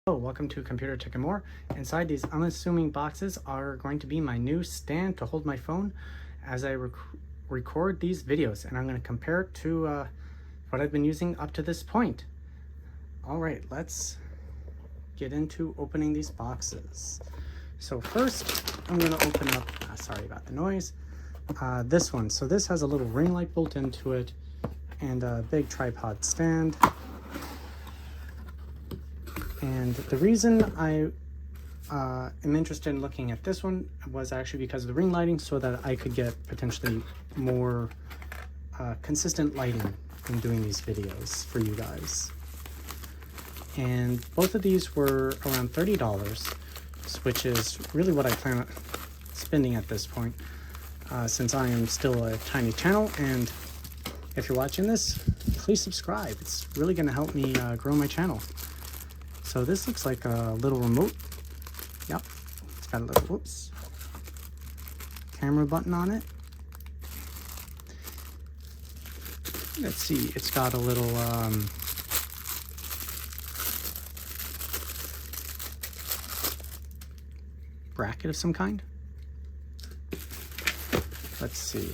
Hello, welcome to Computer Tech and More. Inside these unassuming boxes are going to be my new stand to hold my phone as I record these videos, and I'm going to compare it to what I've been using up to this point. Alright, let's get into opening these boxes. So first, I'm going to open up, sorry about the noise, this one. So this has a little ring light built into it and a big tripod stand. And the reason I am interested in looking at this one was actually because of the ring lighting, so that I could get potentially more consistent lighting in doing these videos for you guys. And both of these were around $30, which is really what I plan on spending at this point, since I am still a tiny channel. And if you're watching this, please subscribe. It's really going to help me grow my channel. So this looks like a little remote. Yep, it's got a little, whoops, camera button on it. Let's see, it's got a little bracket of some kind. Let's see.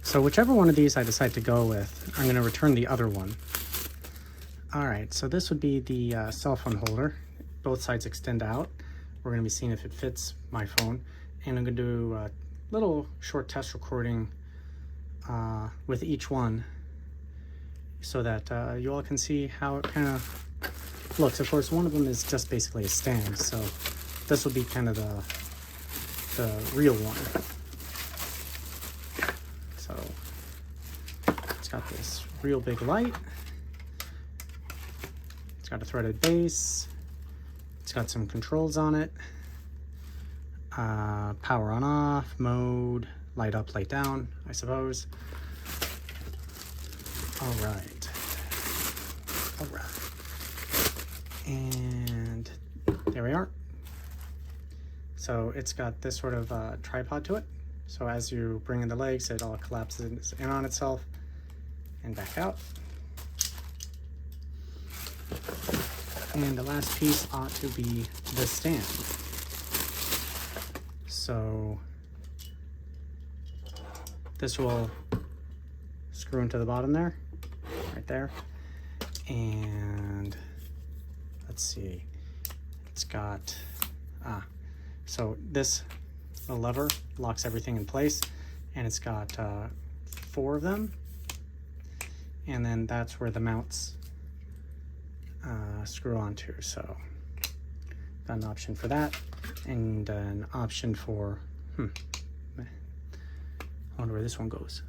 So whichever one of these I decide to go with, I'm going to return the other one. Alright, so this would be the cell phone holder. Both sides extend out. We're going to be seeing if it fits my phone. And I'm going to do a little short test recording with each one, so that you all can see how it kind of looks. Of course, one of them is just basically a stand, so this will be kind of the real one. So it's got this real big light. It's got a threaded base. It's got some controls on it. Power on off, mode, light up, light down, I suppose. All right. And there we are. So it's got this sort of tripod to it. So as you bring in the legs, it all collapses in on itself and back out. And the last piece ought to be the stand. So this will screw into the bottom there, right there. And let's see, it's got, so this, the lever locks everything in place, and it's got 4 of them, and then that's where the mounts screw onto. So got an option for that, and an option for I wonder where this one goes.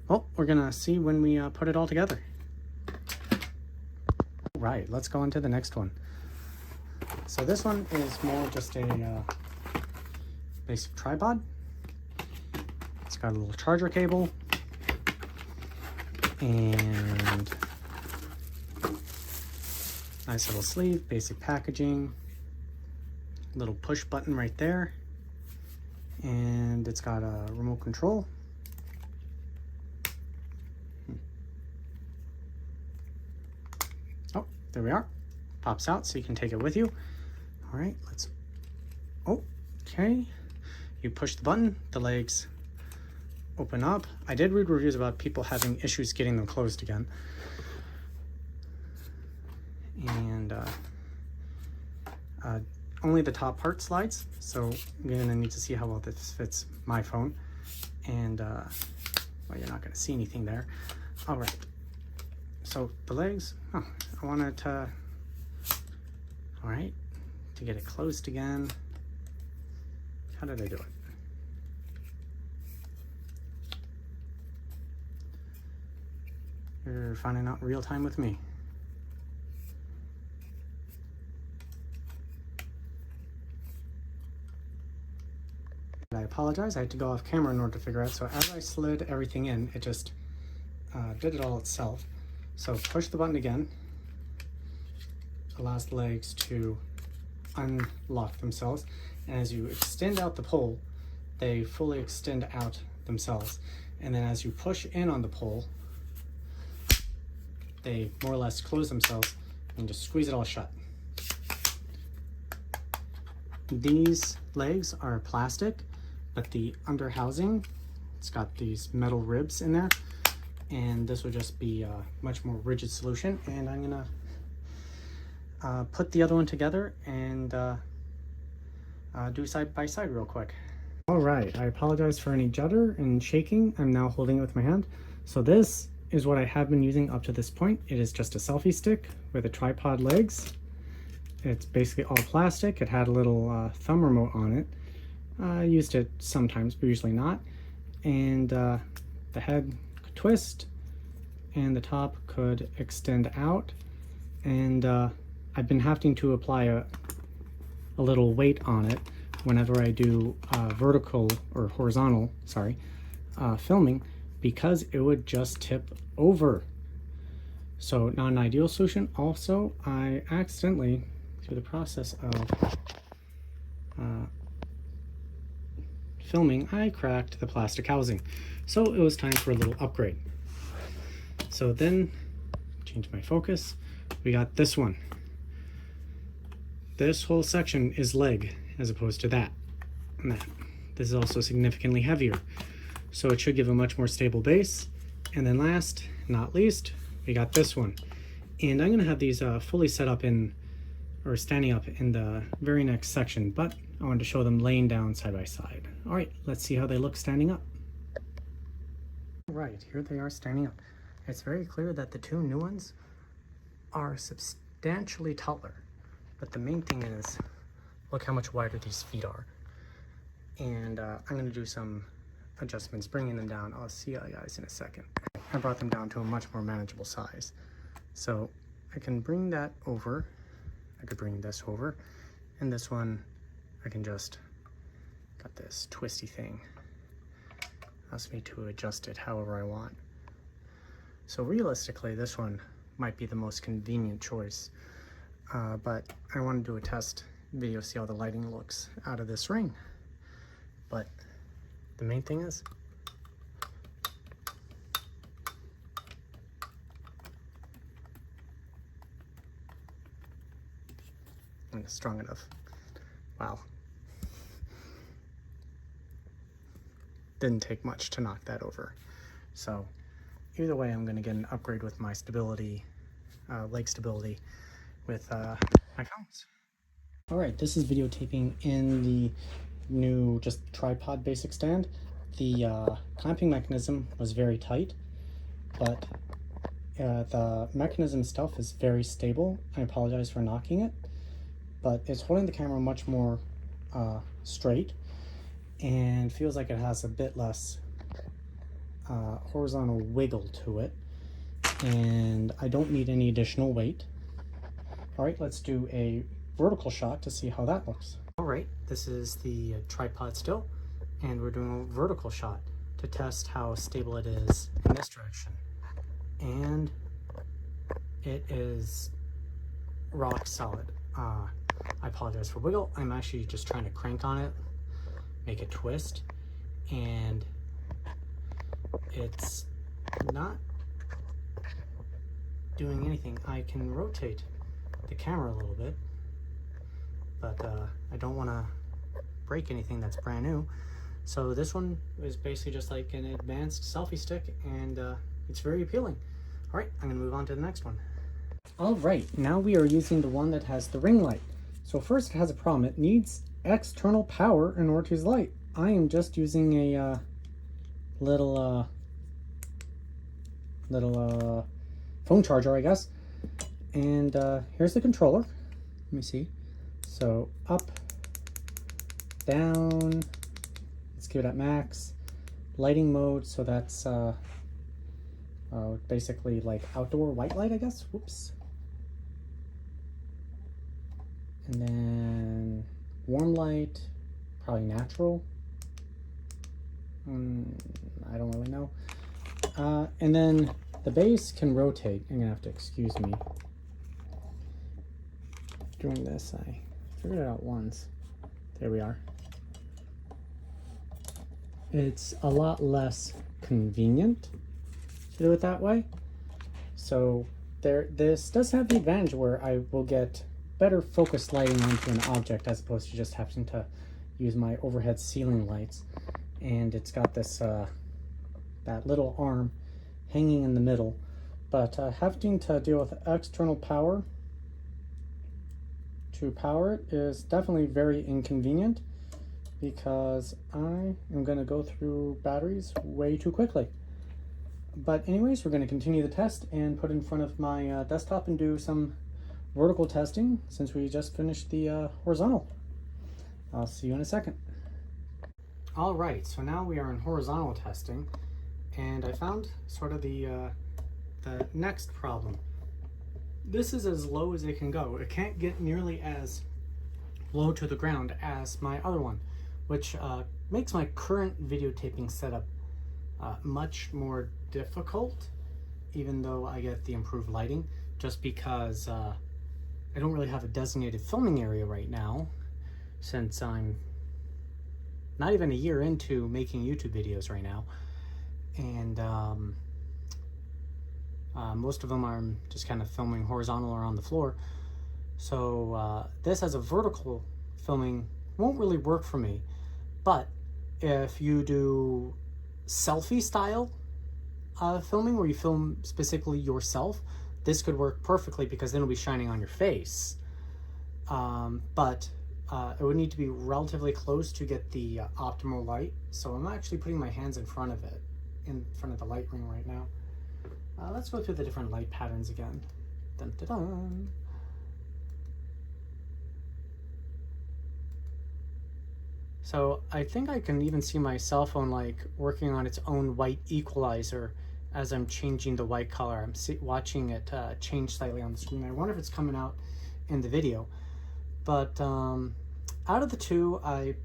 Well, we're gonna see when we put it all together. Right, let's go into the next one. So this one is more just a basic tripod. It's got a little charger cable and nice little sleeve, basic packaging, little push button right there, and it's got a remote control. Oh, there we are. Pops out so you can take it with you. All right, let's, okay. You push the button, the legs open up. I did read reviews about people having issues getting them closed again. And only the top part slides, so you're gonna need to see how well this fits my phone. And well, you're not gonna see anything there. All right, so the legs, I wanted to, all right, to get it closed again. How did I do it? You're finding out in real time with me. I apologize, I had to go off camera in order to figure out. So as I slid everything in, it just did it all itself. So push the button again, allows the legs to unlock themselves. And as you extend out the pole, they fully extend out themselves. And then as you push in on the pole, they more or less close themselves and just squeeze it all shut. These legs are plastic, but the under housing, it's got these metal ribs in there, and this will just be a much more rigid solution. And I'm gonna put the other one together and do side by side real quick. All right, I apologize for any judder and shaking. I'm now holding it with my hand. So this is what I have been using up to this point. It is just a selfie stick with a tripod legs. It's basically all plastic. It had a little thumb remote on it. I used it sometimes, but usually not. And the head could twist and the top could extend out. And I've been having to apply a little weight on it whenever I do vertical or horizontal, filming, because it would just tip over. So not an ideal solution. Also, I accidentally, through the process of filming, I cracked the plastic housing. So it was time for a little upgrade. So then, change my focus, we got this one. This whole section is leg as opposed to that and that. This is also significantly heavier, so it should give a much more stable base. And then last, not least, we got this one. And I'm gonna have these fully set up in, or standing up in the very next section, but I wanted to show them laying down side by side. All right, let's see how they look standing up. All right, here they are standing up. It's very clear that the two new ones are substantially taller, but the main thing is, look how much wider these feet are. And I'm gonna do some adjustments, bringing them down. I'll see you guys in a second. I brought them down to a much more manageable size. So I can bring that over. I could bring this over, and this one, I can just, got this twisty thing. Allows me to adjust it however I want. So realistically, this one might be the most convenient choice, but I want to do a test video, see how the lighting looks out of this ring. But the main thing is, and it's strong enough. Wow. Didn't take much to knock that over. So either way, I'm gonna get an upgrade with my stability, leg stability with my phones. All right, this is videotaping in the new just tripod basic stand. The clamping mechanism was very tight, but the mechanism itself is very stable. I apologize for knocking it, but it's holding the camera much more straight and feels like it has a bit less horizontal wiggle to it, and I don't need any additional weight. All right, let's do a vertical shot to see how that looks. All right, this is the tripod still, and we're doing a vertical shot to test how stable it is in this direction. And it is rock solid. I apologize for wiggle. I'm actually just trying to crank on it, make it twist, and it's not doing anything. I can rotate the camera a little bit, but I don't want to break anything that's brand new. So this one is basically just like an advanced selfie stick, and it's very appealing. All right, I'm gonna move on to the next one. All right, now we are using the one that has the ring light. So first, it has a problem. It needs external power in order to use light. I am just using a little phone charger, I guess. And here's the controller. Let me see. So up, down. Let's give it at max. Lighting mode. So that's basically like outdoor white light, I guess. Whoops. And then warm light, probably natural. I don't really know. And then the base can rotate. You're gonna have to excuse me. Doing this, I figured it out once. There we are. It's a lot less convenient to do it that way. So this does have the advantage where I will get better focused lighting onto an object as opposed to just having to use my overhead ceiling lights. And it's got this that little arm hanging in the middle, but having to deal with external power to power it is definitely very inconvenient, because I am going to go through batteries way too quickly. But anyways, we're going to continue the test and put it in front of my desktop and do some vertical testing, since we just finished the horizontal. I'll see you in a second. All right, so now we are in horizontal testing, and I found sort of the next problem. This is as low as it can go. It can't get nearly as low to the ground as my other one, which makes my current videotaping setup much more difficult, even though I get the improved lighting, just because I don't really have a designated filming area right now, since I'm not even a year into making YouTube videos right now, and most of them are just kind of filming horizontal or on the floor. So this as a vertical filming won't really work for me. But if you do selfie style filming, where you film specifically yourself, this could work perfectly, because then it'll be shining on your face. But it would need to be relatively close to get the optimal light. So I'm actually putting my hands in front of it, in front of the light ring right now. Let's go through the different light patterns again. Dun, dun, dun. So I think I can even see my cell phone like working on its own white equalizer as I'm changing the white color. I'm watching it change slightly on the screen. I wonder if it's coming out in the video. But out of the two, I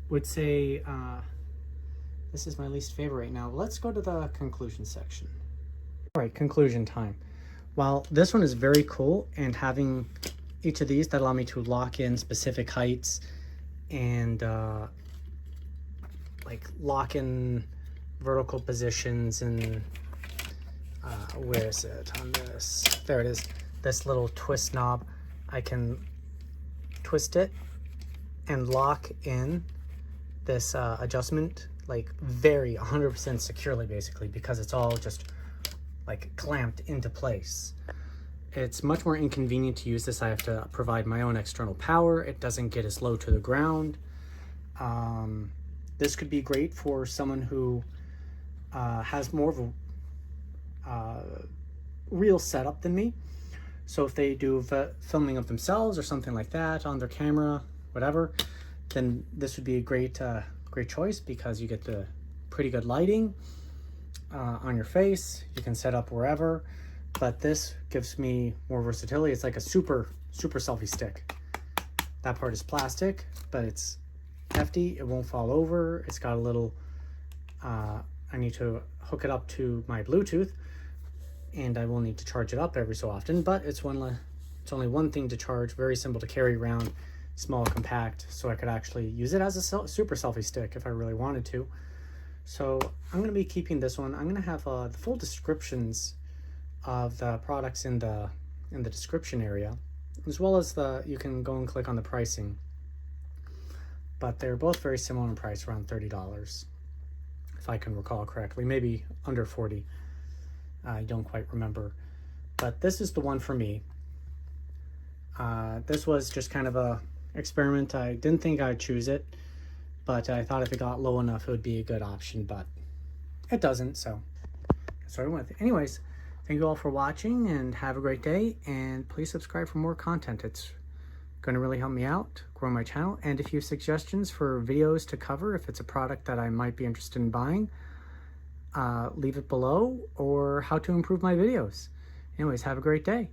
would say this is my least favorite right now. Let's go to the conclusion section. All right, conclusion time. While this one is very cool, and having each of these that allow me to lock in specific heights and like lock in vertical positions, and where is it on this? There it is. This little twist knob, I can twist it and lock in this adjustment like very 100% securely, basically, because it's all just like clamped into place. It's much more inconvenient to use this. I have to provide my own external power. It doesn't get as low to the ground. This could be great for someone who has more of a real setup than me. So if they do filming of themselves or something like that on their camera, whatever, then this would be a great choice, because you get the pretty good lighting on your face. You can set up wherever, but this gives me more versatility. It's like a super selfie stick. That part is plastic, but it's hefty. It won't fall over. It's got a little I need to hook it up to my Bluetooth, and I will need to charge it up every so often, but it's only one thing to charge. Very simple to carry around, small, compact, so I could actually use it as a super selfie stick if I really wanted to. So I'm going to be keeping this one. I'm going to have the full descriptions of the products in the description area, as well as you can go and click on the pricing. But they're both very similar in price, around $30, if I can recall correctly, maybe under 40. I don't quite remember, but this is the one for me. This was just kind of a experiment. I didn't think I'd choose it, but I thought if it got low enough, it would be a good option, but it doesn't, so that's what I went with. Anyways, thank you all for watching, and have a great day, and please subscribe for more content. It's going to really help me out, grow my channel, and if you have suggestions for videos to cover, if it's a product that I might be interested in buying, leave it below, or how to improve my videos. Anyways, have a great day.